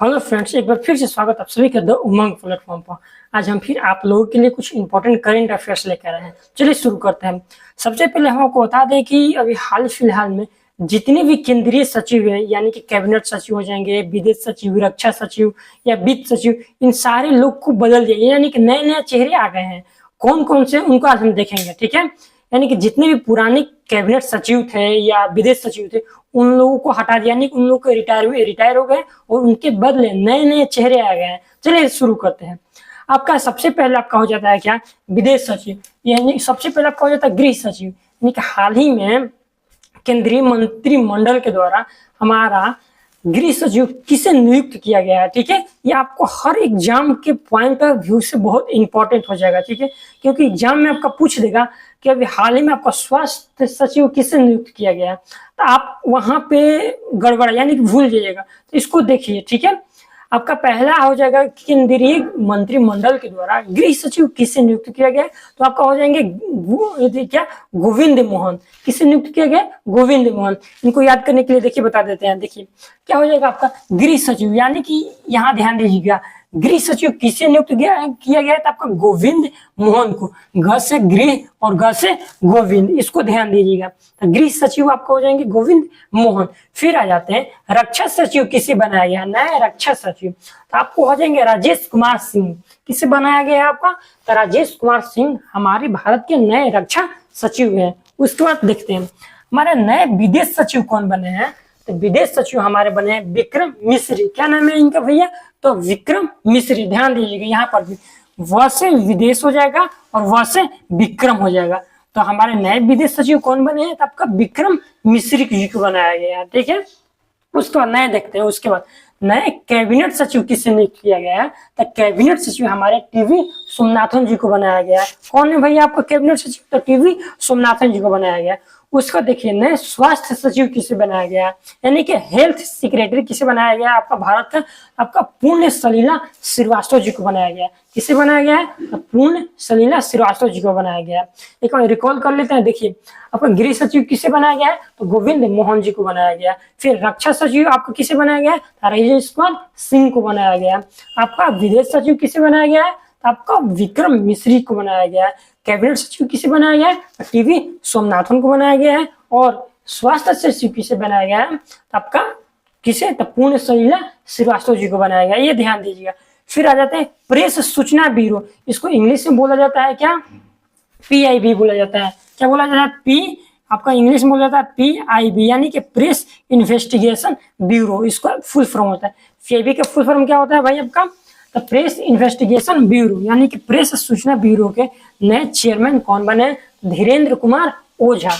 Hello friends, एक बार फिर से स्वागत आप सभी का द उमंग प्लेटफॉर्म पर। आज हम फिर आप लोगों के लिए कुछ इंपॉर्टेंट करंट अफेयर्स लेकर आए हैं। चलिए शुरू करते हैं। सबसे पहले हम आपको बता दें कि अभी हाल फिलहाल में जितने भी केंद्रीय सचिव हैं, यानी कि कैबिनेट सचिव हो जाएंगे, विदेश सचिव, रक्षा सचिव या वित्त सचिव, इन सारे लोग को बदल दिया, यानी कि नए नए चेहरे आ गए हैं। कौन कौन से उनको आज हम देखेंगे, ठीक है। यानी कि जितने भी पुराने कैबिनेट सचिव थे या विदेश सचिव थे, उन लोगों को हटा दिया, यानी कि उन लोगों के रिटायर हो गए और उनके बदले नए नए चेहरे आ गए हैं। चलिए शुरू करते हैं। आपका सबसे पहले आपका हो जाता है क्या, विदेश सचिव, यानी सबसे पहले आपका हो जाता है गृह सचिव। यानी कि हाल ही में केंद्रीय मंत्रिमंडल के द्वारा हमारा गृह सचिव किसे नियुक्त किया गया है, ठीक है। ये आपको हर एग्जाम के पॉइंट ऑफ व्यू से बहुत इंपॉर्टेंट हो जाएगा, ठीक है, क्योंकि एग्जाम में आपका पूछ देगा कि अभी हाल ही में आपका स्वास्थ्य सचिव किसे नियुक्त किया गया है, तो आप वहां पे गड़बड़ यानी कि भूल जाइएगा। तो इसको देखिए, ठीक है। आपका पहला हो जाएगा केंद्रीय मंत्रिमंडल के द्वारा गृह सचिव किसे नियुक्त किया गया, तो आपका हो जाएंगे क्या, गोविंद मोहन। किसे नियुक्त किया गया, गोविंद मोहन। इनको याद करने के लिए देखिए बता देते हैं। देखिए क्या हो जाएगा आपका गृह सचिव, यानी कि यहाँ ध्यान दीजिएगा, गृह सचिव किसे नियुक्त किया गया है, तो आपका गोविंद मोहन को। ग से गृह और ग से गोविंद, इसको ध्यान दीजिएगा। तो गृह सचिव आपको हो जाएंगे गोविंद मोहन। फिर आ जाते हैं रक्षा सचिव किसे बनाया गया, नया रक्षा सचिव, तो आपको हो जाएंगे राजेश कुमार सिंह। किसे बनाया गया है आपका, तो राजेश कुमार सिंह हमारे भारत के नए रक्षा सचिव हैं। उसके बाद देखते हैं हमारे नए विदेश सचिव कौन बने हैं, तो विदेश सचिव हमारे बने हैं विक्रम मिश्री। क्या नाम है इनका भैया, तो विक्रम मिश्री। ध्यान दीजिएगा, यहाँ पर भी व से विदेश हो जाएगा और व से विक्रम हो जाएगा। तो हमारे नए विदेश सचिव कौन बने हैं, तो आपका विक्रम मिश्री जी को बनाया गया है, ठीक है। उसके बाद नए देखते हैं। उसके बाद नए कैबिनेट सचिव किससे नियुक्त किया गया है, तो कैबिनेट सचिव हमारे टीवी सोमनाथन जी को बनाया गया है। कौन है भैया आपका कैबिनेट सचिव, तो टीवी सोमनाथन जी को बनाया गया है। उसका देखिए नए स्वास्थ्य सचिव किसे बनाया गया है, यानी कि हेल्थ सेक्रेटरी किसे बनाया गया है, आपका भारत का आपका पुण्य सलीला श्रीवास्तव जी को बनाया गया है। किसे बनाया गया है, तो पुण्य सलीला श्रीवास्तव जी को बनाया गया है। एक बार रिकॉल कर लेते हैं। देखिए आपका गृह सचिव किसे बनाया गया है, तो गोविंद मोहन जी को बनाया गया है। फिर रक्षा सचिव आपको किसे बनाया गया है, राजेश कुमार सिंह को बनाया गया है। आपका विदेश सचिव किसे बनाया गया है, तो आपका विक्रम मिश्री को बनाया गया है। कैबिनेट सचिव किसे बनाया गया है, टीवी सोमनाथन को बनाया गया है। और स्वास्थ्य सचिव किसे बनाया गया है, तो आपका किसे, तो पुण्य सलीला श्रीवास्तव जी को बनाया गया, ये ध्यान दीजिएगा। फिर आ जाते हैं प्रेस सूचना ब्यूरो। इसको इंग्लिश में बोला जाता है क्या, PIB बोला जाता है। क्या बोला जाता है, पी आपका इंग्लिश में बोला जाता है PIB, यानी कि प्रेस इन्वेस्टिगेशन ब्यूरो, इसका फुल फॉर्म होता है। PIB का फुल फॉर्म क्या होता है भाई आपका, तो प्रेस इन्वेस्टिगेशन ब्यूरो, यानी कि प्रेस सूचना ब्यूरो के नए चेयरमैन कौन बने, धीरेन्द्र कुमार ओझा।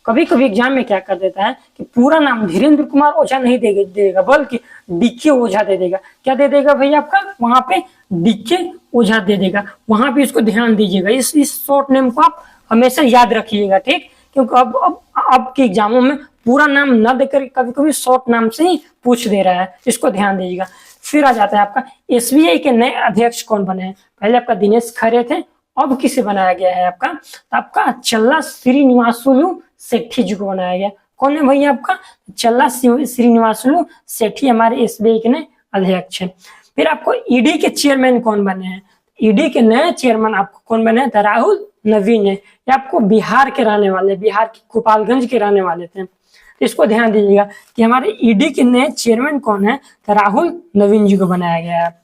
कभी कभी एग्जाम में क्या कर देता है कि पूरा नाम धीरेन्द्र कुमार ओझा नहीं देगा, बल्कि DK ओझा दे देगा। क्या दे देगा भैया आपका, वहां पे DK ओझा दे देगा। वहां पे इसको ध्यान दीजिएगा, इस शॉर्ट नेम को आप हमेशा याद रखिएगा, ठीक। क्योंकि अब के एग्जामों में पूरा नाम न देकर कभी कभी शॉर्ट नाम से ही पूछ दे रहा है, इसको ध्यान दीजिएगा। फिर आ जाता है आपका SBI के नए अध्यक्ष कौन बने हैं। पहले आपका दिनेश खरे थे, अब किसे बनाया गया है आपका, तो आपका चल्ला श्रीनिवासुलु सेठी जी को बनाया गया। कौन है भैया आपका, चल्ला श्रीनिवासुलु सेठी हमारे SBI के नए अध्यक्ष हैं। फिर आपको ED के चेयरमैन कौन बने हैं, ED के नए चेयरमैन आपको कौन बने हैं, तो राहुल नवीन है। ये आपको बिहार के रहने वाले, बिहार के गोपालगंज के रहने वाले थे। तो इसको ध्यान दीजिएगा कि हमारे ED के नए चेयरमैन कौन है, तो राहुल नवीन जी को बनाया गया है।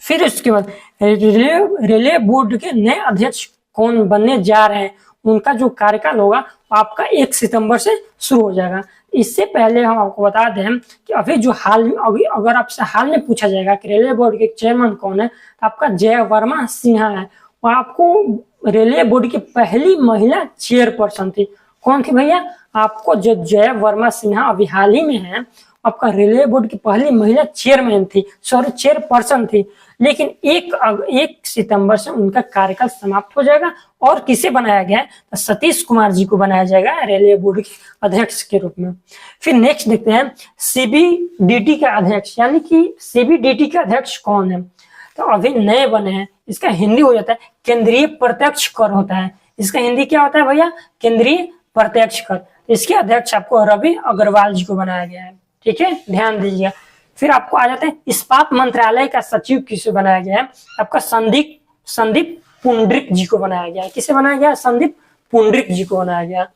फिर इसके बाद रेलवे बोर्ड के नए अध्यक्ष कौन बनने जा रहे हैं, उनका जो कार्यकाल होगा वो आपका 1 सितंबर से शुरू हो जाएगा। इससे पहले हम आपको बता दें कि अभी जो अगर आपसे हाल में पूछा जाएगा कि रेलवे बोर्ड के चेयरमैन कौन है, तो आपका जय वर्मा सिन्हा है। वो आपको रेलवे बोर्ड की पहली महिला चेयरपर्सन थी। कौन थी भैया, आपको जो जय वर्मा सिन्हा अभी हाल ही में है, आपका रेलवे बोर्ड की पहली महिला चेयरपर्सन थी। लेकिन 1 सितंबर से उनका कार्यकाल समाप्त हो जाएगा और किसे बनाया गया है, तो सतीश कुमार जी को बनाया जाएगा रेलवे बोर्ड के अध्यक्ष के रूप में। फिर नेक्स्ट देखते हैं CBDT का अध्यक्ष, यानी कि CBDT के अध्यक्ष कौन है, तो अभी नए बने हैं। इसका हिंदी हो जाता है केंद्रीय प्रत्यक्ष कर होता है। इसका हिंदी क्या होता है भैया, केंद्रीय प्रत्यक्ष कर। इसके अध्यक्ष आपको रवि अग्रवाल जी को बनाया गया है, ठीक है, ध्यान दीजिएगा। फिर आपको आ जाते हैं इस्पात मंत्रालय का सचिव किसे बनाया गया है, आपका संदीप पुंडरिक जी को बनाया गया है। किसे बनाया गया? संदीप पुंडरिक जी को बनाया गया।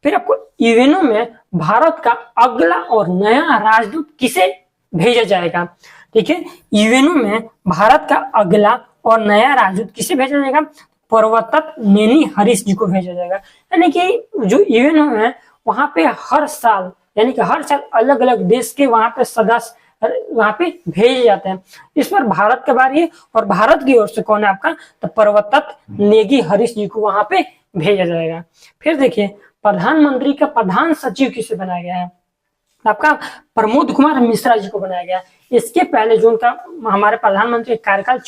फिर आपको यूएनओ में भारत का अगला और नया राजदूत किसे भेजा जाएगा? ठीक है, यूएनओ में भारत का अगला और नया राजदूत किसे भेजा जाएगा? पर्वतत नेनी हरीश जी को भेजा जाएगा। यानी कि जो यूएनओ है वहां पे हर साल अलग अलग देश के वहां पे सदस्य वहां पे भेजे जाते हैं। इस पर भारत का बारी है और भारत की ओर से कौन है आपका? तो पर्वतत नेगी हरीश जी को वहां पे भेजा जाएगा। फिर देखिए प्रधानमंत्री का प्रधान सचिव किसे बनाया गया है? आपका प्रमोद कुमार मिश्रा जी को बनाया गया। इसके पहले जो उनका हमारे प्रधानमंत्री कार्यकाल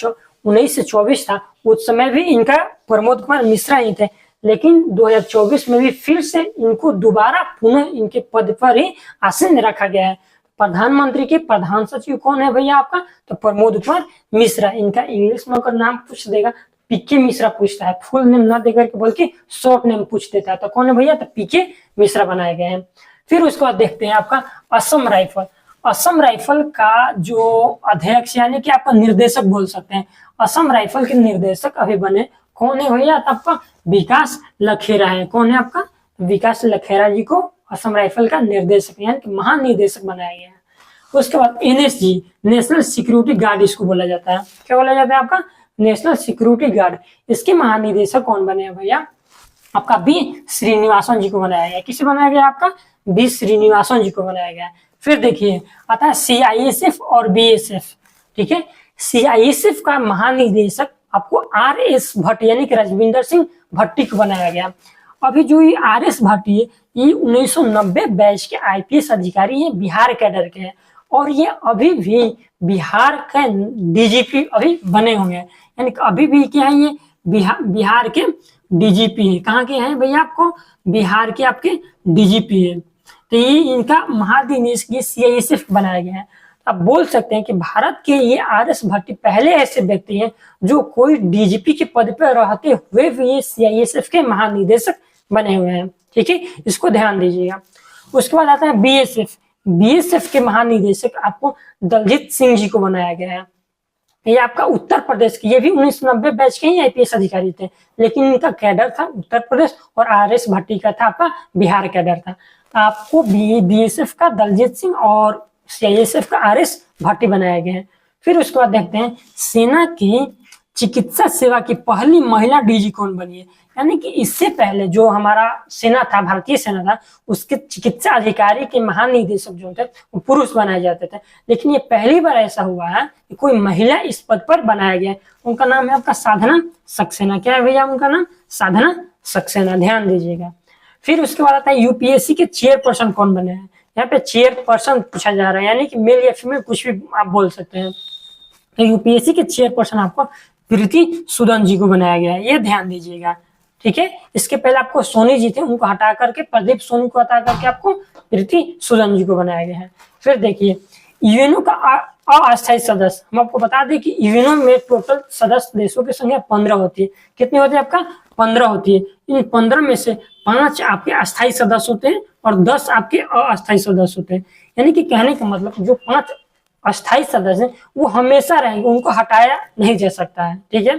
19 से 24 था, उस समय भी इनका प्रमोद कुमार मिश्रा ही थे, लेकिन 2024 में भी फिर से इनको दोबारा पुनः इनके पद पर ही आसीन रखा गया है। प्रधानमंत्री के प्रधान सचिव कौन है भैया आपका? तो प्रमोद कुमार मिश्रा। इनका इंग्लिश में अगर नाम पूछ देगा पीके मिश्रा पूछता है, फुल नेम ना देकर के बल्कि शॉर्ट नेम पूछ देता है, तो कौन है भैया? तो पीके मिश्रा बनाए गए हैं। फिर उसके बाद देखते हैं आपका असम राइफल। असम राइफल का जो अध्यक्ष यानी कि आपका निर्देशक बोल सकते हैं, असम राइफल के निर्देशक अभी बने कौन है भैया? तो आपका विकास लखेरा है। कौन है आपका? विकास लखेरा जी को असम राइफल का निर्देशक यानी कि महानिदेशक बनाया गया है। उसके बाद एनएसजी, नेशनल सिक्योरिटी गार्ड इसको बोला जाता है। क्या बोला जाता है आपका? National security guard. इसके महानिदेशक कौन बने हैं भैया? आपका बी श्रीनिवासन जी को बनाया गया। किसे बनाया गया? आपका बी श्रीनिवासन जी को बनाया गया। फिर देखिए आता है सीआईएसएफ और बीएसएफ। ठीक है, सीआईएसएफ का महानिदेशक आपको आरएस भट्ट यानी कि राजविंदर सिंह भट्टी को बनाया गया। अभी जो ये आरएस भट्टी है ये 1990 बैच के आईपीएस अधिकारी हैं, बिहार कैडर के हैं, और ये अभी भी बिहार का डीजीपी अभी बने हुए हैं। यानी कि अभी भी क्या है, ये बिहार के डीजीपी है। कहाँ के हैं भैया? आपको बिहार के आपके डीजीपी है। तो ये इनका महानिदेशक सीआईएसएफ बनाया गया है। आप बोल सकते हैं कि भारत के ये आरएस भट्टी पहले ऐसे व्यक्ति हैं जो कोई डीजीपी के पद पर रहते हुए भी ये सीआईएसएफ के महानिदेशक बने हुए हैं। ठीक है, इसको ध्यान दीजिएगा। उसके बाद आता है बीएसएफ। बीएसएफ के महानिदेशक आपको दलजीत सिंह जी को बनाया गया है। ये आपका उत्तर प्रदेश के, ये भी 1990 बैच के ही आईपीएस अधिकारी थे, लेकिन इनका कैडर था उत्तर प्रदेश और आरएस भट्टी का था आपका बिहार कैडर था। आपको बीएसएफ का दलजीत सिंह और सीआईएसएफ का आरएस भट्टी बनाए गए हैं। फिर उसके बाद देखते हैं सेना की चिकित्सा सेवा की पहली महिला डीजी कौन बनी है। यानी कि इससे पहले जो हमारा सेना था, भारतीय सेना था, उसके चिकित्सा अधिकारी के महानिदेशक जो थे वो पुरुष बनाए जाते थे, लेकिन ये पहली बार ऐसा हुआ है कि कोई महिला इस पद पर बनाया गया है। उनका नाम है आपका साधना सक्सेना। क्या है भैया उनका नाम? साधना सक्सेना। ध्यान दीजिएगा। फिर उसके बाद आता है यूपीएससी के चेयरपर्सन कौन बने हैं। यहाँ पे चेयरपर्सन पूछा जा रहा है, यानी कि मेल या फीमेल कुछ भी आप बोल सकते हैं। तो यूपीएससी के चेयरपर्सन आपको प्रीति सूदन जी को बनाया गया है, ये ध्यान दीजिएगा। ठीक है, इसके पहले आपको सोनी जी थे, उनको हटा करके प्रदीप सोनी को हटा करके आपको प्रीति सूदन जी को बनाया गया है। फिर देखिए यूएनओ का अस्थायी सदस्य, हम आपको बता दें कि यूएनओ में टोटल सदस्य देशों की संख्या 15 होती है। कितनी होती है आपका? 15 होती है। इन 15 में से 5 आपके अस्थायी सदस्य होते हैं और 10 आपके अस्थायी सदस्य होते हैं। यानी कि कहने का मतलब जो 5 अस्थायी सदस्य हैं वो हमेशा रहेंगे, उनको हटाया नहीं जा सकता है। ठीक है,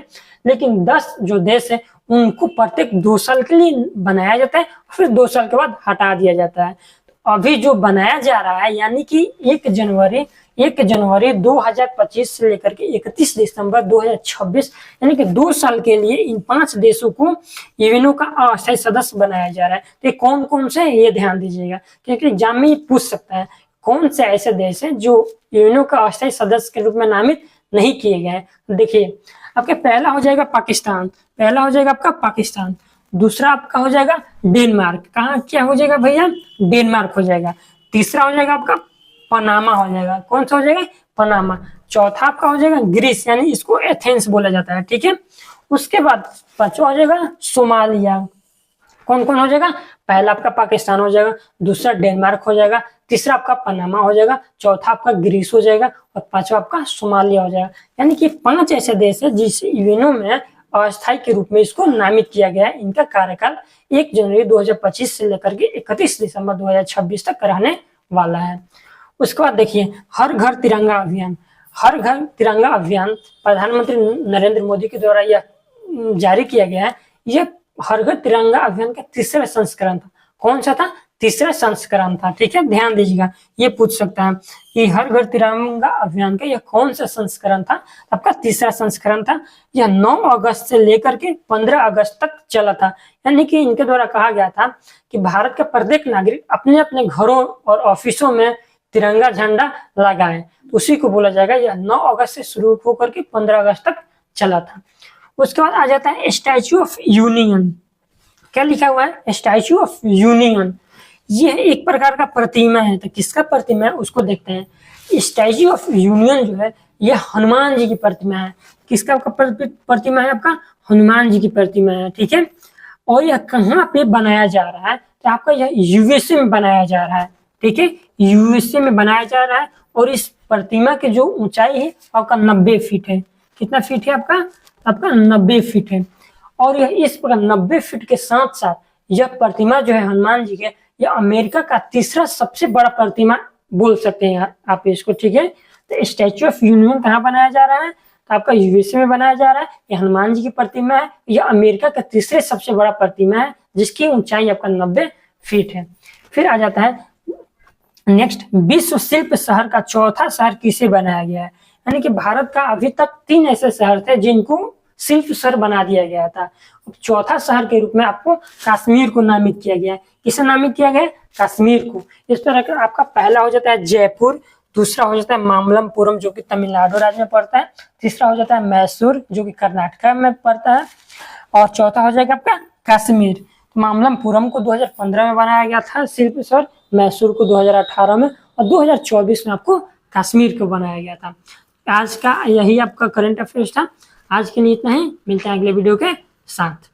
लेकिन 10 जो देश है उनको प्रत्येक 2 साल के लिए बनाया जाता है, फिर 2 साल के बाद हटा दिया जाता है। तो अभी जो बनाया जा रहा है यानी कि 1 जनवरी 2025 से लेकर के 31 दिसंबर 2026 यानी कि 2 साल के लिए इन 5 देशों को यूएनओ का अस्थायी सदस्य बनाया जा रहा है। तो कौन कौन से ये ध्यान दीजिएगा, क्योंकि एग्जाम में पूछ सकता है कौन से ऐसे देश हैं जो यूएनओ का अस्थायी सदस्य के रूप में नामित नहीं किए गए हैं। देखिए आपके पहला हो जाएगा पाकिस्तान, पहला हो जाएगा आपका पाकिस्तान। दूसरा आपका हो जाएगा डेनमार्क। कहाँ क्या हो जाएगा भैया? डेनमार्क हो जाएगा। तीसरा हो जाएगा आपका पनामा हो जाएगा। कौन सा हो जाएगा? पनामा। चौथा आपका हो जाएगा ग्रीस, यानी इसको एथेंस बोला जाता है। ठीक है, उसके बाद 5वां हो जाएगा सोमालिया। कौन कौन हो जाएगा? पहला आपका पाकिस्तान हो जाएगा, दूसरा डेनमार्क हो जाएगा, तीसरा आपका पनामा हो जाएगा, चौथा आपका ग्रीस हो जाएगा और 5वां आपका सोमालिया हो जाएगा। यानी कि 5 ऐसे देश है जिसे यूएनओ में अस्थायी के रूप में इसको नामित किया गया है। इनका कार्यकाल 1 जनवरी 2025 से लेकर के 31 दिसंबर 2026 तक रहने वाला है। उसके बाद देखिए हर घर तिरंगा अभियान। हर घर तिरंगा अभियान प्रधानमंत्री नरेंद्र मोदी के द्वारा यह जारी किया गया है। यह हर घर तिरंगा अभियान का तीसरा संस्करण था। कौन सा था? तीसरा संस्करण था। ठीक है, ध्यान दीजिएगा, ये पूछ सकता है कि हर घर तिरंगा अभियान का यह कौन सा संस्करण था? आपका तीसरा संस्करण था। यह 9 अगस्त से लेकर के 15 अगस्त तक चला था। यानी कि इनके द्वारा कहा गया था कि भारत का प्रत्येक नागरिक अपने अपने घरों और ऑफिसों में तिरंगा झंडा लगाए। उसी को बोला जाएगा, यह 9 अगस्त से शुरू होकर के 15 अगस्त तक चला था। उसके बाद आ जाता है स्टैच्यू ऑफ यूनियन। क्या लिखा हुआ है? Statue of union. यह एक प्रकार का प्रतिमा है। तो किसका प्रतिमा है उसको देखते हैं। स्टैच्यू ऑफ यूनियन जो है यह हनुमान जी की प्रतिमा है। किसका प्रतिमा है? आपका हनुमान जी की प्रतिमा है। ठीक है, और यह कहाँ पे बनाया जा रहा है? तो आपका यह यूएसए में बनाया जा रहा है। ठीक है, यूएसए में बनाया जा रहा है। और इस प्रतिमा की जो ऊंचाई है आपका 90 फीट है। कितना फीट है आपका? आपका 90 फीट है। और यह इस प्रकार 90 फीट के साथ साथ यह प्रतिमा जो है हनुमान जी के, यह अमेरिका का तीसरा सबसे बड़ा प्रतिमा बोल सकते हैं आप इसको। ठीक है, तो स्टैच्यू ऑफ यूनियन कहाँ बनाया जा रहा है? तो आपका यूएसए में बनाया जा रहा है। यह हनुमान जी की प्रतिमा है। यह अमेरिका का तीसरे सबसे बड़ा प्रतिमा है जिसकी ऊंचाई आपका 90 फीट है। फिर आ जाता है नेक्स्ट, विश्व शिल्प शहर का चौथा शहर किसे बनाया गया है? यानी कि भारत का अभी तक 3 ऐसे शहर थे जिनको शिल्प शहर बना दिया गया था। चौथा शहर के रूप में आपको कश्मीर को नामित किया गया है। किसे नामित किया गया? कश्मीर को। इस तरह का आपका पहला हो जाता है जयपुर, दूसरा हो जाता है मामल्लपुरम जो कि तमिलनाडु राज्य में पड़ता है, तीसरा हो जाता है मैसूर जो कि कर्नाटक में पड़ता है, और चौथा हो जाएगा आपका कश्मीर। मामल्लपुरम को 2015 में बनाया गया था शिल्प शहर, मैसूर को 2018 में, और 2024 में आपको कश्मीर को बनाया गया था। आज का यही आपका करंट अफेयर्स था। आज के लिए इतना ही, मिलते हैं अगले वीडियो के साथ।